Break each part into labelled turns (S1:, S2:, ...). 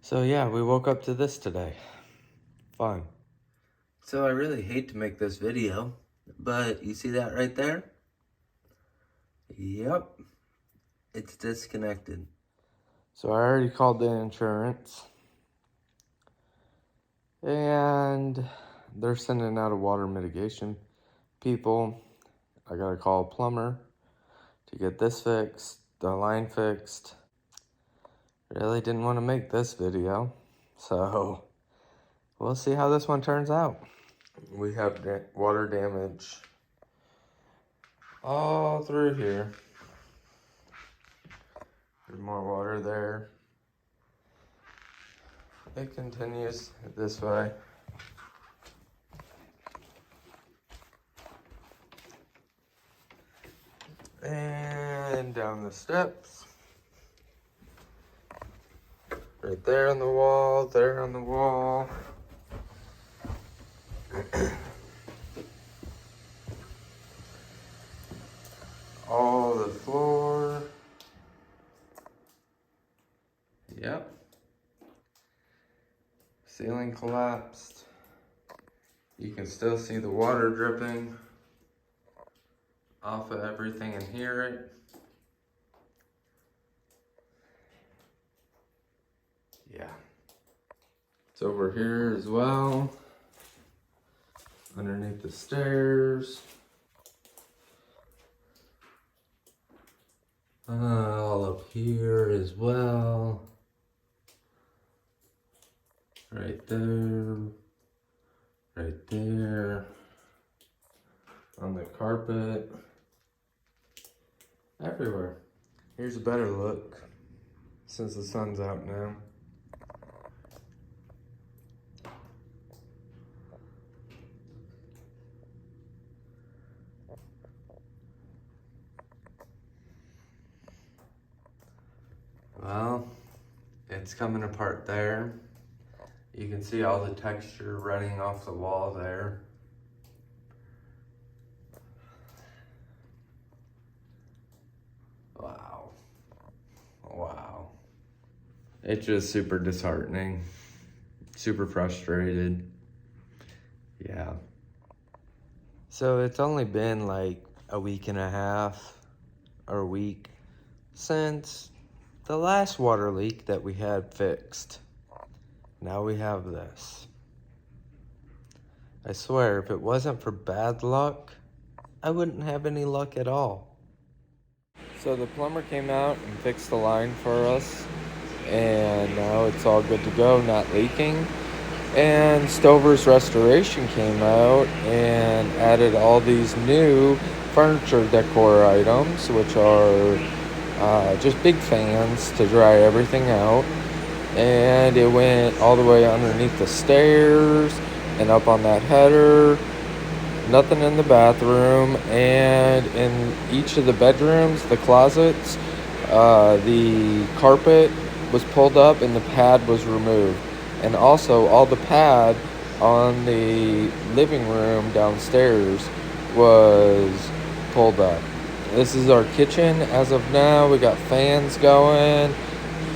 S1: So yeah, we woke up to this today. Fun. So I really hate to make this video, but you see that right there? Yep, it's disconnected. So I already called the insurance, and they're sending out a water mitigation people. I gotta call a plumber to get this fixed, the line fixed. Really didn't want to make this video, so we'll see how this one turns out. We have water damage all through here. There's more water there. It continues this way. And down the steps. Right there on the wall, there on the wall. All the floor. Yep. Ceiling collapsed. You can still see the water dripping off of everything and hear it. Yeah. It's over here as well. Underneath the stairs. All up here as well. Right there. Right there. On the carpet. Everywhere. Here's a better look since the sun's out now. Well, it's coming apart there. You can see all the texture running off the wall there. Wow. Wow. It's just super disheartening. Super frustrated. Yeah. So it's only been like a week and a half or a week since the last water leak that we had fixed. Now we have this. I swear, if it wasn't for bad luck, I wouldn't have any luck at all. So the plumber came out and fixed the line for us, and now it's all good to go, not leaking. And Stover's Restoration came out and added all these new furniture decor items, which are just big fans to dry everything out. And it went all the way underneath the stairs and up on that header. Nothing in the bathroom, and in each of the bedrooms, the closets, the carpet was pulled up and the pad was removed. And also all the pad on the living room downstairs was pulled up. This is our kitchen as of now. We got fans going,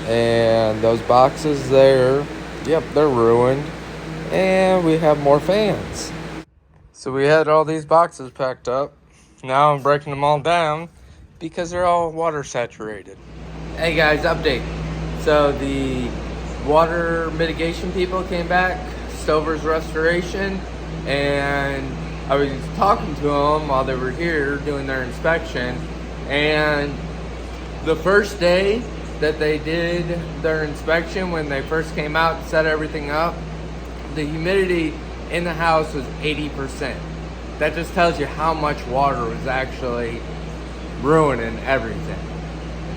S1: and those boxes there, yep, they're ruined. And we have more fans. So we had all these boxes packed up. Now I'm breaking them all down because they're all water saturated. Hey guys, update. So the water mitigation people came back, Stover's Restoration, and I was talking to them while they were here doing their inspection. And the first day that they did their inspection, when they first came out and set everything up, the humidity in the house was 80%. That just tells you how much water was actually ruining everything.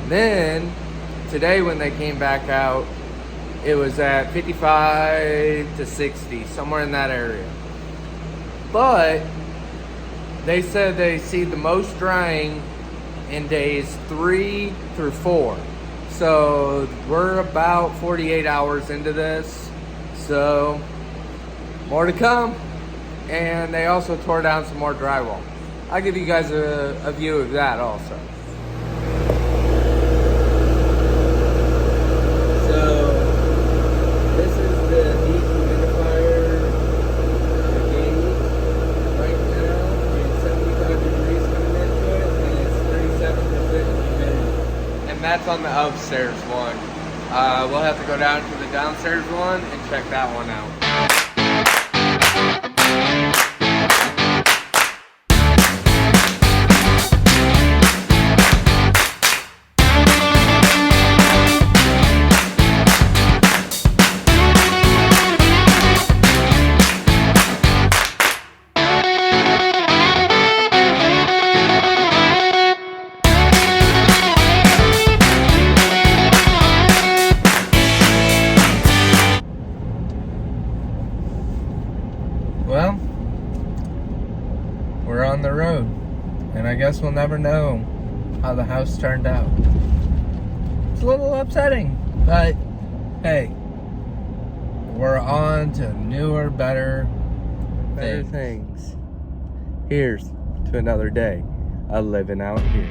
S1: Then today when they came back out, it was at 55 to 60, somewhere in that area. But they said they see the most drying in days 3 through 4. So we're about 48 hours into this. So more to come. And they also tore down some more drywall. I'll give you guys a view of that also. So on the upstairs one. We'll have to go down to the downstairs one and check that one out. Well, we're on the road, and I guess we'll never know how the house turned out. It's a little upsetting, but hey, we're on to newer, better things. Here's to another day of living out here.